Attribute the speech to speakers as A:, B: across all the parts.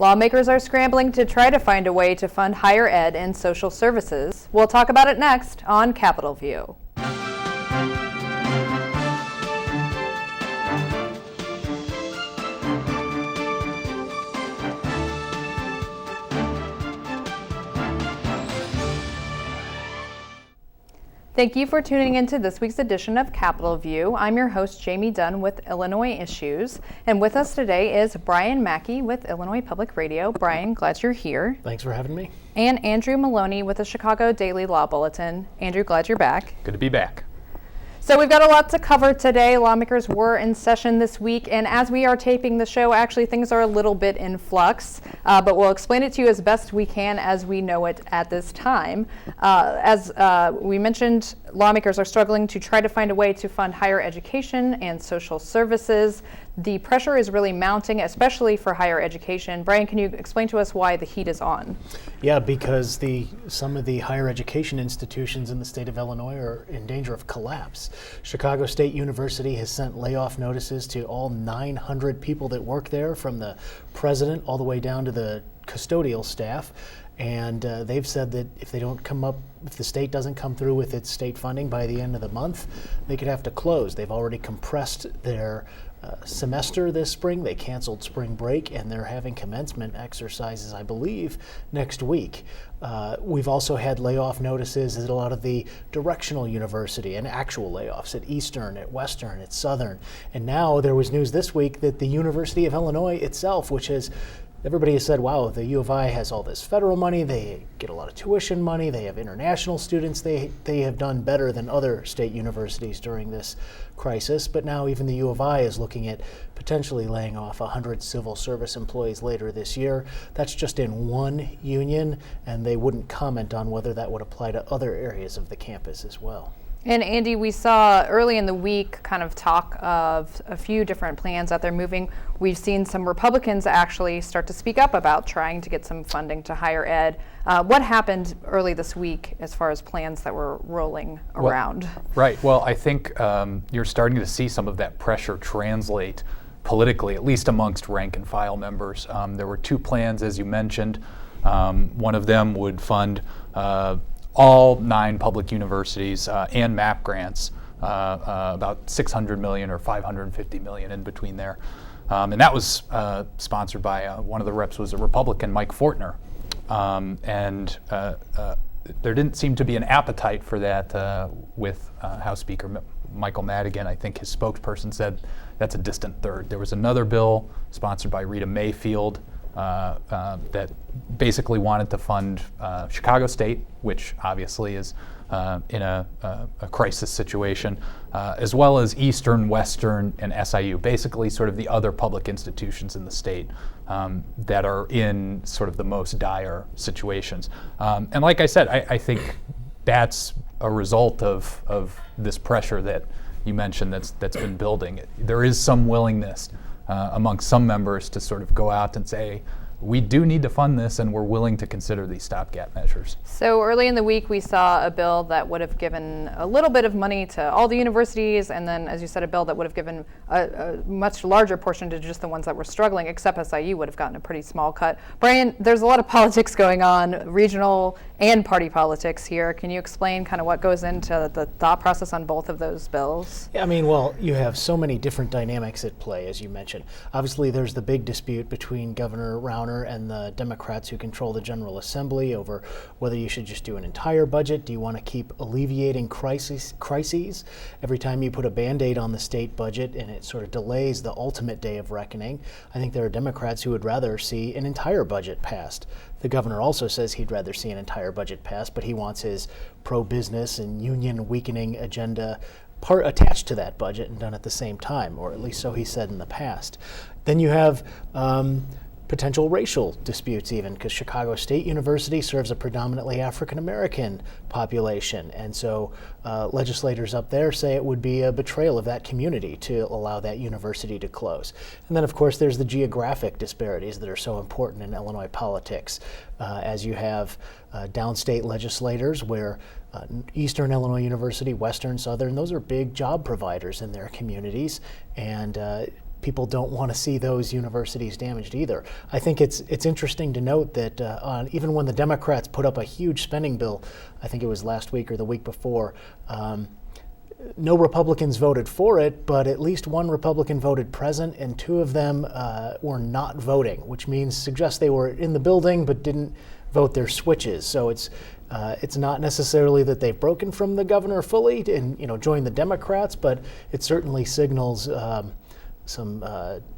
A: Lawmakers are scrambling to try to find a way to fund higher ed and social services. We'll talk about it next on Capitol View. Thank you for tuning into this week's edition of Capitol View. I'm your host, Jamey Dunn with Illinois Issues. And with us today is Brian Mackey with Illinois Public Radio. Brian, glad you're here.
B: Thanks for having me.
A: And Andrew Maloney with the Chicago Daily Law Bulletin. Andrew, glad you're back.
C: Good to be back.
A: So we've got a lot to cover today. Lawmakers were in session this week, and as we are taping the show, actually things are a little bit in flux, but we'll explain it to you as best we can as we know it at this time. As we mentioned, lawmakers are struggling to try to find a way to fund higher education and social services. The pressure is really mounting, especially for higher education. Brian, can you explain to us why the heat is on?
B: Yeah, because some of the higher education institutions in the state of Illinois are in danger of collapse. Chicago State University has sent layoff notices to all 900 people that work there, from the president all the way down to the custodial staff. And they've said that if the state doesn't come through with its state funding by the end of the month, they could have to close. They've already compressed their semester this spring. They canceled spring break, and they're having commencement exercises, I believe, next week. We've also had layoff notices at a lot of the directional university and actual layoffs at Eastern, at Western, at Southern. And now there was news this week that the University of Illinois itself, which has everybody has said, wow, the U of I has all this federal money, they get a lot of tuition money, they have international students, they have done better than other state universities during this crisis. But now even the U of I is looking at potentially laying off 100 civil service employees later this year. That's just in one union, and they wouldn't comment on whether that would apply to other areas of the campus as well.
A: And Andy, we saw early in the week kind of talk of a few different plans out there moving. We've seen some Republicans actually start to speak up about trying to get some funding to higher ed. What happened early this week as far as plans that were rolling around?
C: Right. Well, I think you're starting to see some of that pressure translate politically, at least amongst rank and file members. There were two plans, as you mentioned. One of them would fund all 9 public universities and MAP grants, about $600 million or $550 million in between there. And that was sponsored by one of the reps was a Republican, Mike Fortner. And there didn't seem to be an appetite for that with House Speaker Michael Madigan. I think his spokesperson said that's a distant third. There was another bill sponsored by Rita Mayfield that basically wanted to fund Chicago State, which obviously is in a crisis situation, as well as Eastern, Western, and SIU, basically sort of the other public institutions in the state that are in sort of the most dire situations. And like I said, I think that's a result of this pressure that you mentioned that's been building. There is some willingness among some members to sort of go out and say, we do need to fund this, and we're willing to consider these stopgap measures.
A: So early in the week, we saw a bill that would have given a little bit of money to all the universities, and then, as you said, a bill that would have given a much larger portion to just the ones that were struggling, except SIU would have gotten a pretty small cut. Brian, there's a lot of politics going on, regional and party politics here. Can you explain kind of what goes into the thought process on both of those bills?
B: Yeah, I mean, well, you have so many different dynamics at play, as you mentioned. Obviously, there's the big dispute between Governor Rauner and the Democrats who control the General Assembly over whether you should just do an entire budget. Do you want to keep alleviating crises? Every time you put a Band-Aid on the state budget and it sort of delays the ultimate day of reckoning, I think there are Democrats who would rather see an entire budget passed. The governor also says he'd rather see an entire budget passed, but he wants his pro-business and union weakening agenda attached to that budget and done at the same time, or at least so he said in the past. Then you have potential racial disputes even, because Chicago State University serves a predominantly African-American population. And so legislators up there say it would be a betrayal of that community to allow that university to close. And then, of course, there's the geographic disparities that are so important in Illinois politics, as you have downstate legislators where Eastern Illinois University, Western, Southern, those are big job providers in their communities. And people don't want to see those universities damaged either. I think it's interesting to note that even when the Democrats put up a huge spending bill, I think it was last week or the week before, no Republicans voted for it, but at least one Republican voted present, and two of them were not voting, which suggests they were in the building but didn't vote their switches. So it's not necessarily that they've broken from the governor fully and joined the Democrats, but it certainly signals some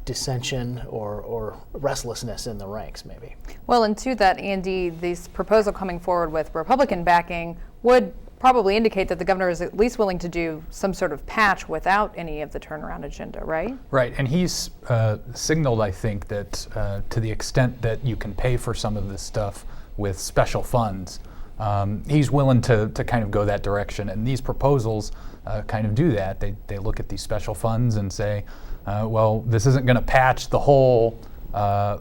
B: dissension or restlessness in the ranks, maybe.
A: Well, and to that, Andy, this proposal coming forward with Republican backing would probably indicate that the governor is at least willing to do some sort of patch without any of the turnaround agenda, right?
C: Right, and he's signaled, I think, that to the extent that you can pay for some of this stuff with special funds, he's willing to kind of go that direction. And these proposals kind of do that. They look at these special funds and say, well, this isn't going to patch the hole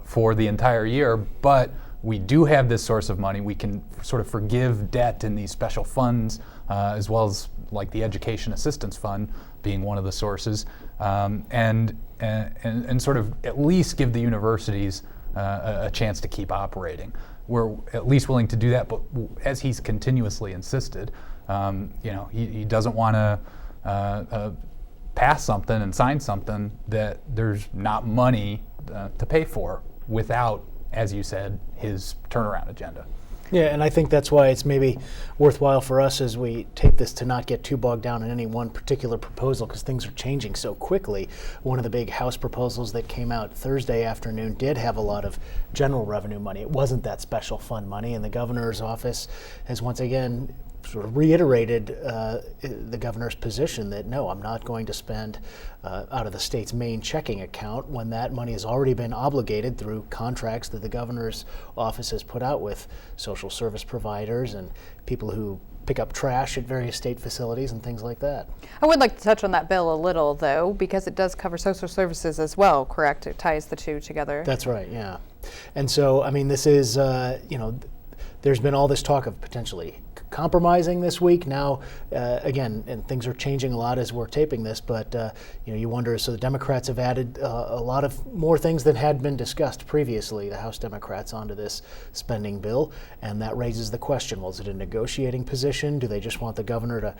C: for the entire year, but we do have this source of money. We can sort of forgive debt in these special funds, as well as like the Education Assistance Fund being one of the sources, and sort of at least give the universities a chance to keep operating. We're at least willing to do that, but as he's continuously insisted, he doesn't want to pass something and sign something that there's not money to pay for without, as you said, his turnaround agenda.
B: Yeah, and I think that's why it's maybe worthwhile for us as we take this to not get too bogged down in any one particular proposal, because things are changing so quickly. One of the big House proposals that came out Thursday afternoon did have a lot of general revenue money. It wasn't that special fund money, and the governor's office has once again sort of reiterated the governor's position that no, I'm not going to spend out of the state's main checking account when that money has already been obligated through contracts that the governor's office has put out with social service providers and people who pick up trash at various state facilities and things like that.
A: I would like to touch on that bill a little, though, because it does cover social services as well, correct? It ties the two together.
B: That's right, yeah. And so, I mean, this is, there's been all this talk of potentially compromising this week. Now, again, and things are changing a lot as we're taping this, but you wonder, so the Democrats have added a lot of more things that had been discussed previously, the House Democrats, onto this spending bill, and that raises the question, well, is it a negotiating position? Do they just want the governor to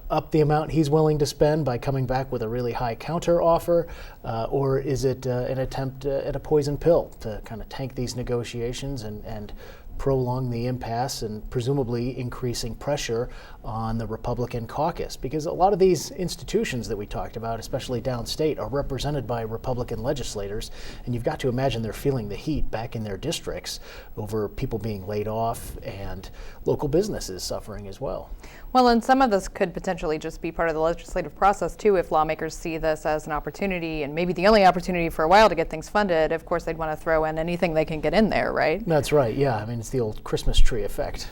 B: up the amount he's willing to spend by coming back with a really high counter offer, or is it an attempt at a poison pill to kind of tank these negotiations and prolong the impasse and presumably increasing pressure on the Republican caucus? Because a lot of these institutions that we talked about, especially downstate, are represented by Republican legislators, and you've got to imagine they're feeling the heat back in their districts over people being laid off and local businesses suffering as well.
A: Well, and some of this could potentially just be part of the legislative process, too, if lawmakers see this as an opportunity, and maybe the only opportunity for a while to get things funded. Of course, they'd want to throw in anything they can get in there, right?
B: That's right, yeah. I mean, it's the old Christmas tree effect.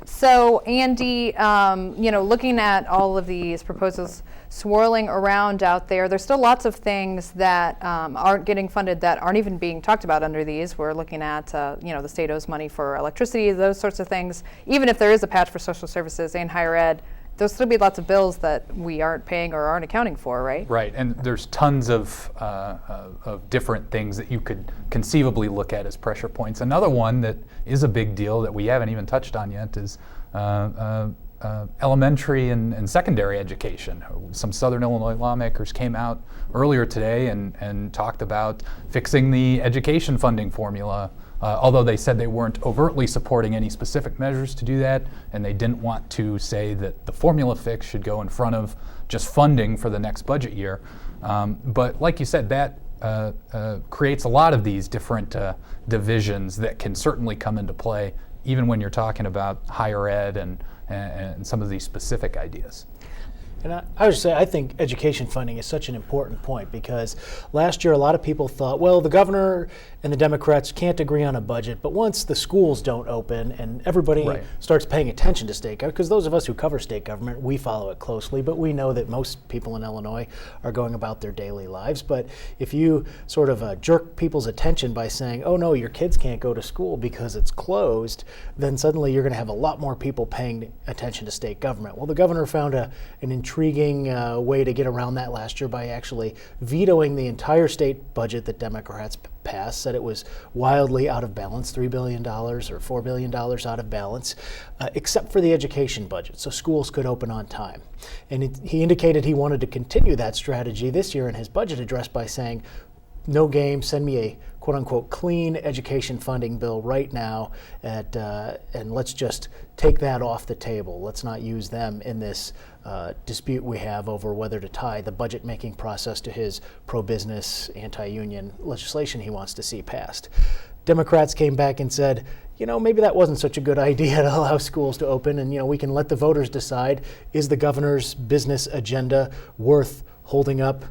A: So, Andy, looking at all of these proposals swirling around out there, there's still lots of things that aren't getting funded that aren't even being talked about under these. We're looking at, the state owes money for electricity, those sorts of things. Even if there is a patch for social services and higher ed, there'll still be lots of bills that we aren't paying or aren't accounting for, right?
C: Right, and there's tons of different things that you could conceivably look at as pressure points. Another one that is a big deal that we haven't even touched on yet is elementary and secondary education. Some Southern Illinois lawmakers came out earlier today and talked about fixing the education funding formula, although they said they weren't overtly supporting any specific measures to do that, and they didn't want to say that the formula fix should go in front of just funding for the next budget year. But like you said, that creates a lot of these different divisions that can certainly come into play, even when you're talking about higher ed and some of these specific ideas.
B: And I would say I think education funding is such an important point, because last year a lot of people thought, well, the governor and the Democrats can't agree on a budget, but once the schools don't open and everybody starts paying attention to state government, because those of us who cover state government, we follow it closely, but we know that most people in Illinois are going about their daily lives. But if you sort of jerk people's attention by saying, oh no, your kids can't go to school because it's closed, then suddenly you're going to have a lot more people paying attention to state government. Well, the governor found an intriguing intriguing way to get around that last year by actually vetoing the entire state budget that Democrats passed. Said it was wildly out of balance, $3 billion or $4 billion out of balance, except for the education budget, so schools could open on time. And he indicated he wanted to continue that strategy this year in his budget address by saying, no game, send me a quote-unquote clean education funding bill right now, and let's just take that off the table. Let's not use them in this dispute we have over whether to tie the budget-making process to his pro-business, anti-union legislation he wants to see passed. Democrats came back and said, maybe that wasn't such a good idea to allow schools to open, and we can let the voters decide, is the governor's business agenda worth holding up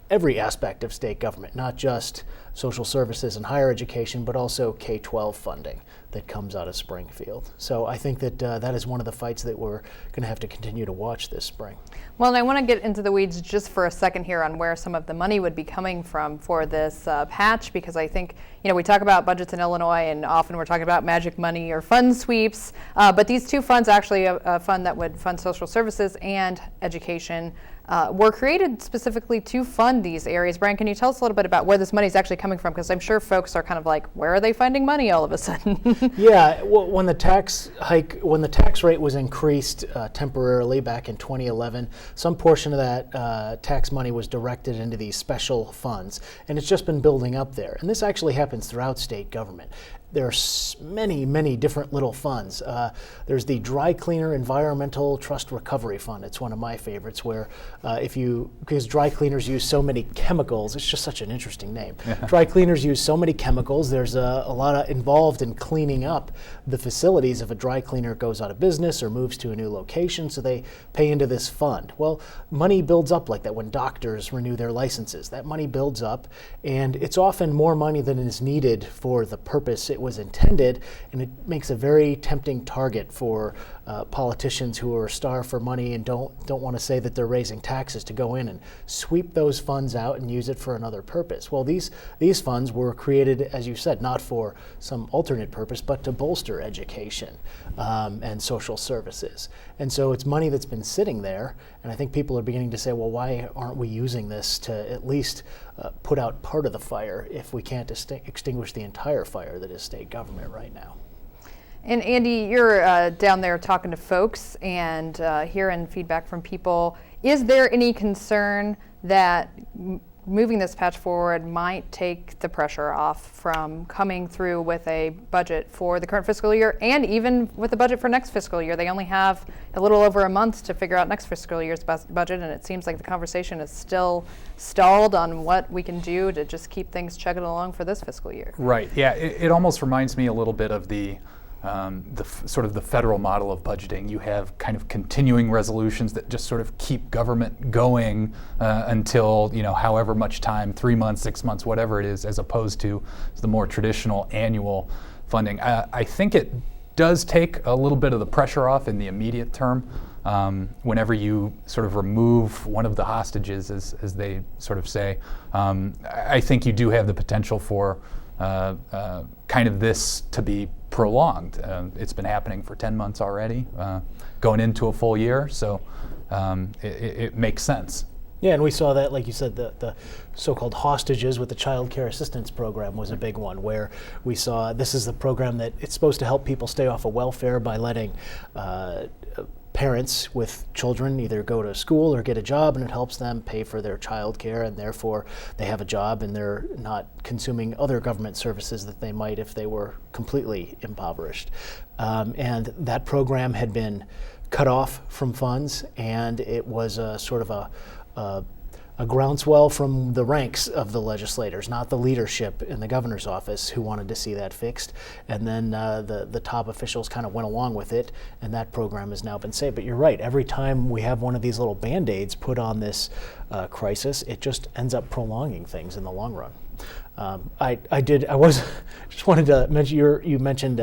B: every aspect of state government, not just social services and higher education, but also K-12 funding that comes out of Springfield. So I think that that is one of the fights that we're going to have to continue to watch this spring.
A: Well, and I want to get into the weeds just for a second here on where some of the money would be coming from for this patch, because I think, we talk about budgets in Illinois and often we're talking about magic money or fund sweeps, but these two funds, actually a fund that would fund social services and education, were created specifically to fund these areas. Brian, can you tell us a little bit about where this money is actually coming from? Because I'm sure folks are kind of like, where are they finding money all of a sudden?
B: Yeah, well, when the tax rate was increased temporarily back in 2011, some portion of that tax money was directed into these special funds, and it's just been building up there. And this actually happens throughout state government. There are many, many different little funds. There's the Dry Cleaner Environmental Trust Recovery Fund. It's one of my favorites, where because dry cleaners use so many chemicals, it's just such an interesting name. Dry cleaners use so many chemicals. There's a lot involved in cleaning up the facilities if a dry cleaner goes out of business or moves to a new location, so they pay into this fund. Well, money builds up like that when doctors renew their licenses. That money builds up, and it's often more money than is needed for the purpose it was intended, and it makes a very tempting target for politicians who are starved for money and don't want to say that they're raising taxes to go in and sweep those funds out and use it for another purpose. Well, these funds were created, as you said, not for some alternate purpose, but to bolster education and social services. And so it's money that's been sitting there, and I think people are beginning to say, well, why aren't we using this to at least put out part of the fire if we can't extinguish the entire fire that is state government right now?
A: And Andy, you're down there talking to folks and hearing feedback from people. Is there any concern that moving this patch forward might take the pressure off from coming through with a budget for the current fiscal year, and even with the budget for next fiscal year? They only have a little over a month to figure out next fiscal year's budget, and it seems like the conversation is still stalled on what we can do to just keep things chugging along for this fiscal year.
C: Right, yeah, it almost reminds me a little bit of the sort of the federal model of budgeting. You have kind of continuing resolutions that just sort of keep government going until, however much time, 3 months, 6 months, whatever it is, as opposed to the more traditional annual funding. I think it does take a little bit of the pressure off in the immediate term whenever you sort of remove one of the hostages, as they sort of say. I think you do have the potential for kind of this to be prolonged. It's been happening for 10 months already, going into a full year, so it makes sense.
B: Yeah, and we saw that, like you said, the so-called hostages with the Child Care Assistance Program was a big one, where we saw this is the program that it's supposed to help people stay off of welfare by letting parents with children either go to school or get a job, and it helps them pay for their child care, and therefore they have a job and they're not consuming other government services that they might if they were completely impoverished. And that program had been cut off from funds, and it was a sort of a groundswell from the ranks of the legislators, not the leadership in the governor's office, who wanted to see that fixed. And then the top officials kind of went along with it, and that program has now been saved. But you're right, every time we have one of these little Band-Aids put on this crisis, it just ends up prolonging things in the long run. I was just wanted to mention, you mentioned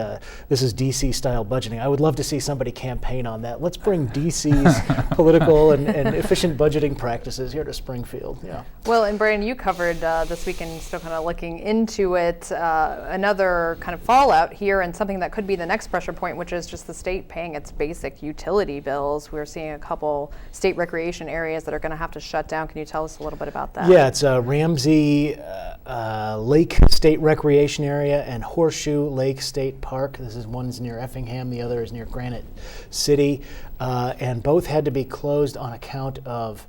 B: this is DC style budgeting. I would love to see somebody campaign on that. Let's bring DC's political and efficient budgeting practices here to Springfield. Yeah.
A: Well, and Brian, you covered this weekend, still kind of looking into it, another kind of fallout here and something that could be the next pressure point, which is just the state paying its basic utility bills. We're seeing a couple state recreation areas that are going to have to shut down. Can you tell us a little bit about that?
B: Yeah, it's Ramsey Lake State Recreation Area and Horseshoe Lake State Park. This is one's near Effingham, the other is near Granite City, and both had to be closed on account of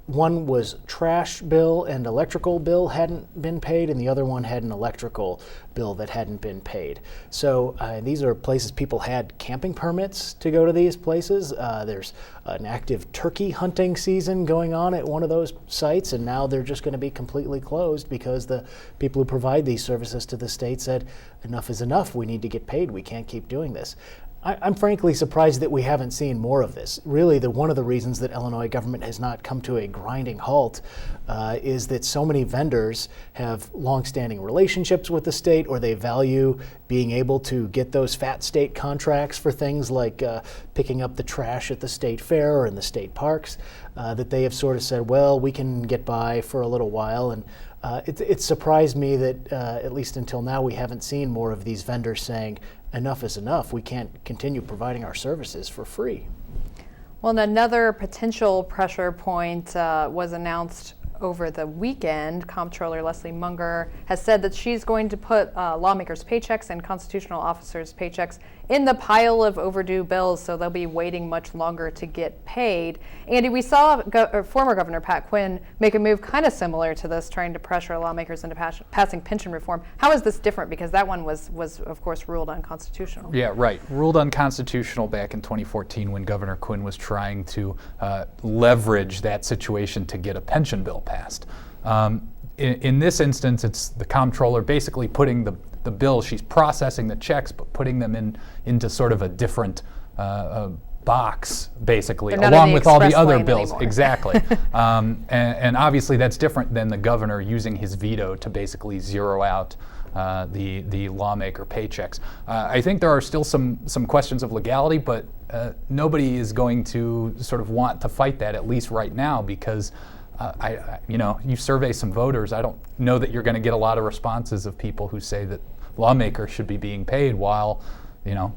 B: one was trash bill and electrical bill hadn't been paid, and the other one had an electrical bill that hadn't been paid. So these are places people had camping permits to go to these places. There's an active turkey hunting season going on at one of those sites, and now they're just going to be completely closed because the people who provide these services to the state said, enough is enough, we need to get paid, we can't keep doing this. I'm frankly surprised that we haven't seen more of this. Really, one of the reasons that Illinois government has not come to a grinding halt is that so many vendors have longstanding relationships with the state, or they value being able to get those fat state contracts for things like picking up the trash at the state fair or in the state parks, that they have sort of said, well, we can get by for a little while. And it surprised me that at least until now we haven't seen more of these vendors saying, enough is enough. We can't continue providing our services for free.
A: Well, and another potential pressure point was announced over the weekend. Comptroller Leslie Munger has said that she's going to put lawmakers' paychecks and constitutional officers' paychecks in the pile of overdue bills, so they'll be waiting much longer to get paid. Andy, we saw former Governor Pat Quinn make a move kind of similar to this, trying to pressure lawmakers into passing pension reform. How is this different? Because that one was of course ruled unconstitutional.
C: Yeah, right. Ruled unconstitutional back in 2014 when Governor Quinn was trying to leverage that situation to get a pension bill passed. In this instance, it's the comptroller basically putting the bill, she's processing the checks, but putting them into sort of a different box, basically, along with all the other bills.
A: Anymore.
C: Exactly. And obviously that's different than the governor using his veto to basically zero out the lawmaker paychecks. I think there are still some questions of legality, but nobody is going to sort of want to fight that, at least right now, because you survey some voters, I don't know that you're going to get a lot of responses of people who say that lawmakers should be being paid while,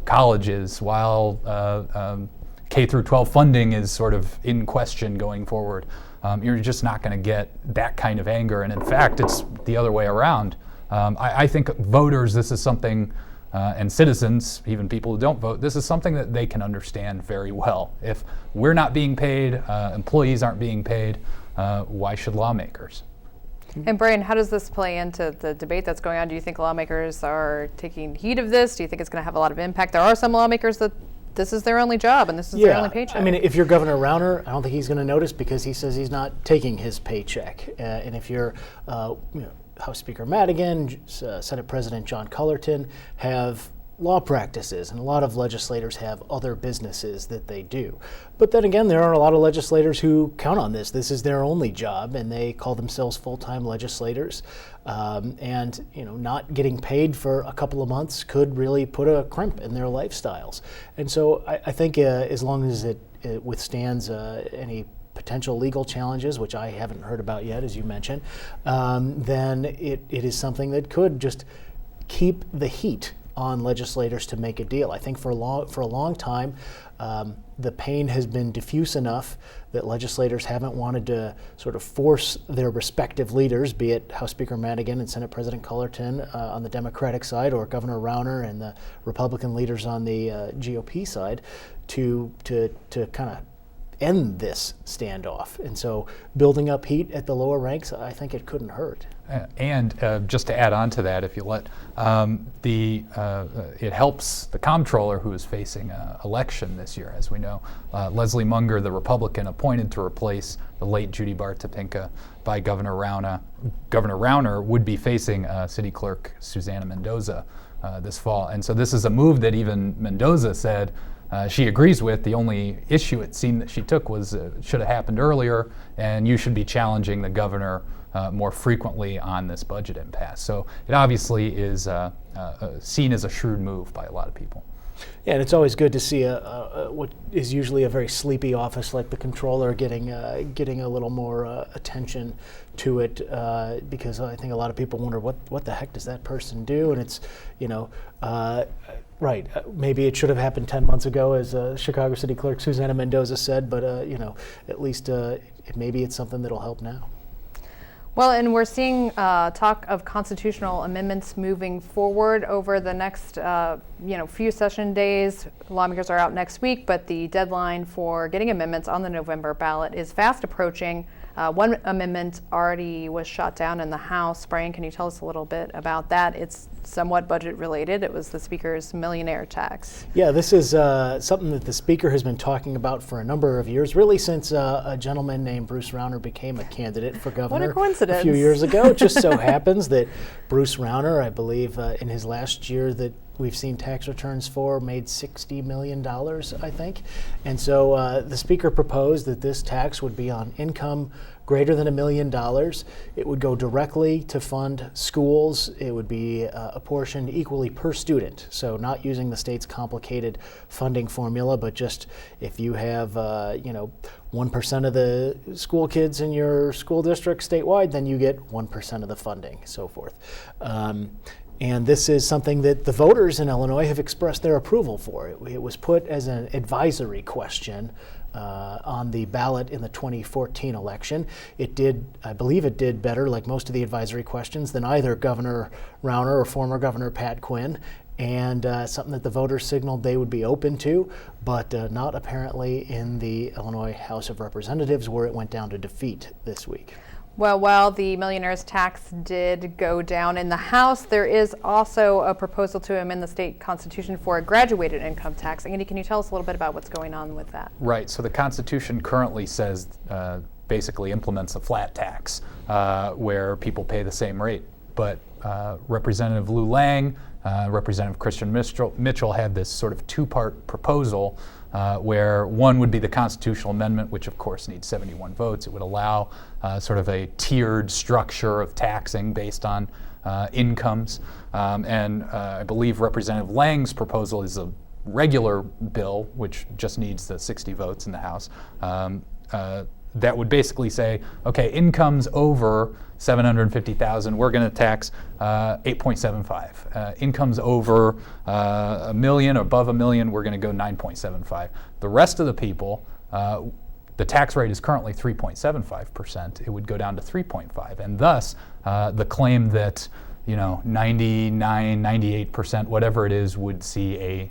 C: colleges, while K through 12 funding is sort of in question going forward. You're just not going to get that kind of anger. And in fact, it's the other way around. I think voters, this is something, and citizens, even people who don't vote, this is something that they can understand very well. If we're not being paid, employees aren't being paid, why should lawmakers?
A: And Brian, how does this play into the debate that's going on? Do you think lawmakers are taking heed of this? Do you think it's going to have a lot of impact? There are some lawmakers that this is their only job and this is their only paycheck.
B: I mean, if you're Governor Rauner, I don't think he's going to notice because he says he's not taking his paycheck. And if you're House Speaker Madigan, Senate President John Cullerton have law practices, and a lot of legislators have other businesses that they do. But then again, there are a lot of legislators who count on this. This is their only job, and they call themselves full-time legislators. And not getting paid for a couple of months could really put a crimp in their lifestyles. And so I think as long as it withstands any potential legal challenges, which I haven't heard about yet, as you mentioned, then it is something that could just keep the heat on legislators to make a deal. I think for a long time, the pain has been diffuse enough that legislators haven't wanted to sort of force their respective leaders, be it House Speaker Madigan and Senate President Cullerton on the Democratic side, or Governor Rauner and the Republican leaders on the GOP side, to kind of end this standoff. And so building up heat at the lower ranks, I think it couldn't hurt.
C: And just to add on to that, if you let, it helps the comptroller who is facing an election this year, as we know. Leslie Munger, the Republican appointed to replace the late Judy Bart Topinka by Governor Rauner. Governor Rauner would be facing City Clerk Susana Mendoza this fall. And so this is a move that even Mendoza said, she agrees with. The only issue it seemed that she took was should have happened earlier, and you should be challenging the governor more frequently on this budget impasse. So it obviously is seen as a shrewd move by a lot of people.
B: Yeah, and it's always good to see what is usually a very sleepy office like the controller getting a little more attention to it, because I think a lot of people wonder what the heck does that person do, and it's right. Maybe it should have happened 10 months ago, as Chicago City Clerk Susanna Mendoza said, but at least maybe it's something that'll help now.
A: Well, and we're seeing talk of constitutional amendments moving forward over the next, few session days. Lawmakers are out next week, but the deadline for getting amendments on the November ballot is fast approaching. One amendment already was shot down in the House. Brian, can you tell us a little bit about that? It's somewhat budget related. It was the Speaker's millionaire tax.
B: Yeah, this is something that the Speaker has been talking about for a number of years, really since a gentleman named Bruce Rauner became a candidate for governor
A: What a coincidence.
B: a few years ago. It just so happens that Bruce Rauner, I believe in his last year that we've seen tax returns for, made $60 million, I think. And so the Speaker proposed that this tax would be on income greater than $1 million. It would go directly to fund schools. It would be apportioned equally per student. So not using the state's complicated funding formula, but just if you have 1% of the school kids in your school district statewide, then you get 1% of the funding, so forth. And this is something that the voters in Illinois have expressed their approval for. It was put as an advisory question on the ballot in the 2014 election. I believe it did better, like most of the advisory questions, than either Governor Rauner or former Governor Pat Quinn, and something that the voters signaled they would be open to, but not apparently in the Illinois House of Representatives, where it went down to defeat this week.
A: Well, while the millionaire's tax did go down in the House, there is also a proposal to amend the state constitution for a graduated income tax. Andy, can you tell us a little bit about what's going on with that?
C: Right. So the Constitution currently says, basically implements a flat tax where people pay the same rate. But Representative Lou Lang, Representative Christian Mitchell had this sort of two-part proposal where one would be the constitutional amendment, which of course needs 71 votes. It would allow sort of a tiered structure of taxing based on incomes. And I believe Representative Lang's proposal is a regular bill, which just needs the 60 votes in the House. That would basically say, okay, incomes over $750,000, we're going to tax 8.75. Incomes over $1 million, above $1 million, we're going to go 9.75. The rest of the people, the tax rate is currently 3.75%. It would go down to 3.5, and thus the claim that 99, 98%, whatever it is, would see a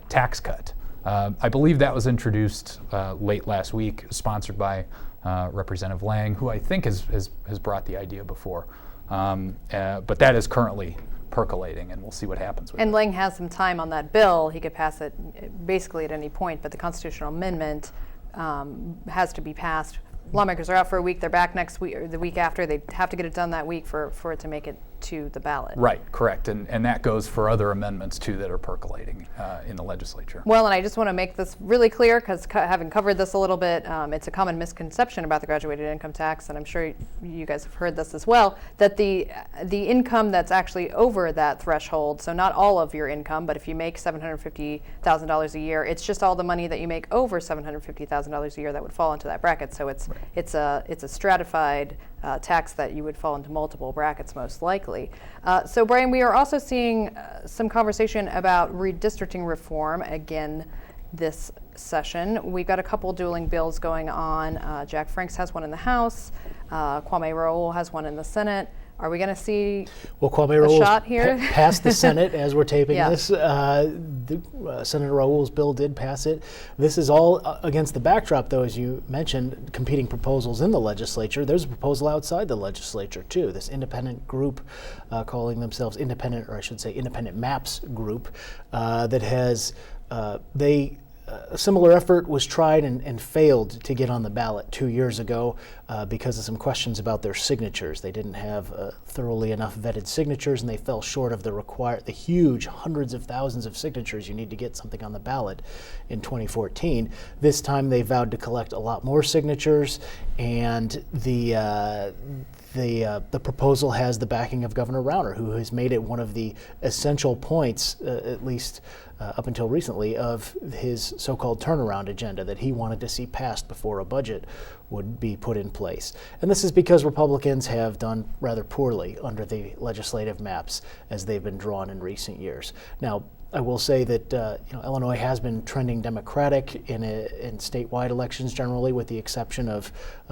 C: tax cut. I believe that was introduced late last week, sponsored by Representative Lang, who I think has brought the idea before. But that is currently percolating, and we'll see what happens with it.
A: And Lang has some time on that bill. He could pass it basically at any point, but the constitutional amendment has to be passed. Lawmakers are out for a week. They're back next week or the week after. They have to get it done that week for it to make it to the ballot.
C: Right, correct. And that goes for other amendments, too, that are percolating in the legislature.
A: Well, and I just want to make this really clear, because having covered this a little bit, it's a common misconception about the graduated income tax, and I'm sure you guys have heard this as well, that the income that's actually over that threshold, so not all of your income, but if you make $750,000 a year, it's just all the money that you make over $750,000 a year that would fall into that bracket. So it's a stratified tax that you would fall into multiple brackets most likely. So Brian, we are also seeing some conversation about redistricting reform again this session. We've got a couple dueling bills going on. Jack Franks has one in the House. Kwame Raoul has one in the Senate. Are we going to see
B: Kwame
A: a shot here?
B: Passed the Senate as we're taping
A: Yeah.
B: this. Senator Raoul's bill did pass it. This is all against the backdrop, though, as you mentioned, competing proposals in the legislature. There's a proposal outside the legislature, too. This independent group calling themselves Independent Maps Group that has, they a similar effort was tried and failed to get on the ballot 2 years ago because of some questions about their signatures. They didn't have thoroughly enough vetted signatures, and they fell short of the huge hundreds of thousands of signatures you need to get something on the ballot in 2014. This time they vowed to collect a lot more signatures, and the proposal has the backing of Governor Rauner, who has made it one of the essential points, at least up until recently, of his so-called turnaround agenda that he wanted to see passed before a budget would be put in place. And this is because Republicans have done rather poorly under the legislative maps as they've been drawn in recent years. Now, I will say that Illinois has been trending Democratic in statewide elections generally, with the exception of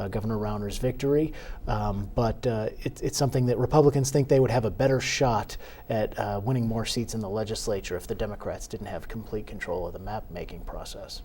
B: Governor Rauner's victory. But it's something that Republicans think they would have a better shot at winning more seats in the legislature if the Democrats didn't have complete control of the map-making process.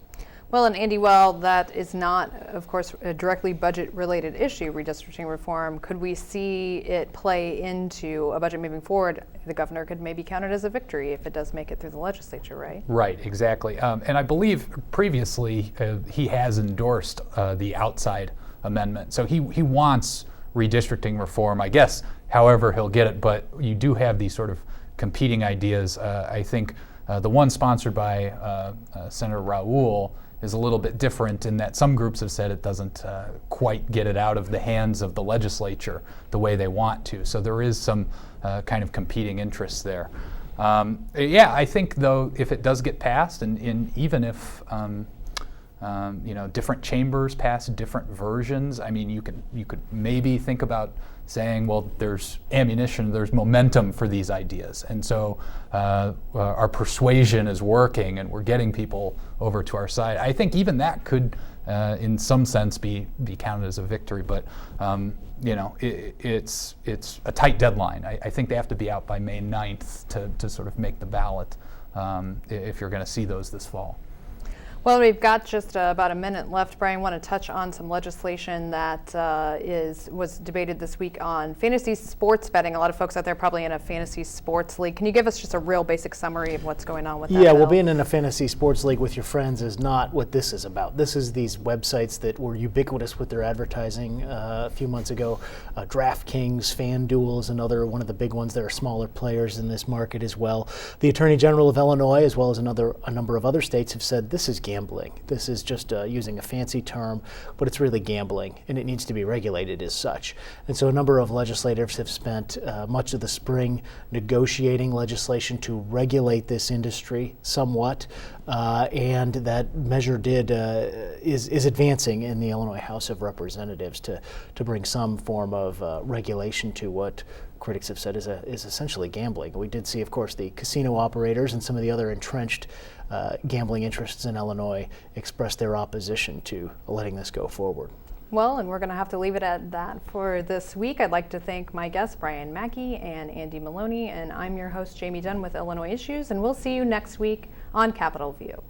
A: Well, and Andy, while that is not, of course, a directly budget-related issue, redistricting reform, could we see it play into a budget moving forward? The governor could maybe count it as a victory if it does make it through the legislature, right?
C: Right, exactly. And I believe previously he has endorsed the outside amendment. So he wants redistricting reform, I guess, however he'll get it. But you do have these sort of competing ideas. I think the one sponsored by Senator Raul is a little bit different in that some groups have said it doesn't quite get it out of the hands of the legislature the way they want to. So there is some kind of competing interests there. I think though, if it does get passed, and even if different chambers pass different versions, I mean, you could maybe think about saying, well, there's ammunition, there's momentum for these ideas, and so our persuasion is working, and we're getting people over to our side. I think even that could, in some sense, be counted as a victory. But it's a tight deadline. I think they have to be out by May 9th to sort of make the ballot if you're going to see those this fall.
A: Well, we've got just about a minute left. Brian, I want to touch on some legislation that was debated this week on fantasy sports betting. A lot of folks out there probably in a fantasy sports league. Can you give us just a real basic summary of what's going on with that
B: Yeah,
A: bill?
B: well, being in a fantasy sports league with your friends is not what this is about. This is these websites that were ubiquitous with their advertising a few months ago. DraftKings, FanDuel is another one of the big ones. There are smaller players in this market as well. The Attorney General of Illinois, as well as a number of other states, have said this is gambling. This is just using a fancy term, but it's really gambling, and it needs to be regulated as such. And so a number of legislators have spent much of the spring negotiating legislation to regulate this industry somewhat, and that measure is advancing in the Illinois House of Representatives to bring some form of regulation to what critics have said is essentially gambling. We did see, of course, the casino operators and some of the other entrenched gambling interests in Illinois express their opposition to letting this go forward.
A: Well, and we're going to have to leave it at that for this week. I'd like to thank my guests, Brian Mackey and Andy Maloney, and I'm your host, Jamey Dunn with Illinois Issues, and we'll see you next week on Capitol View.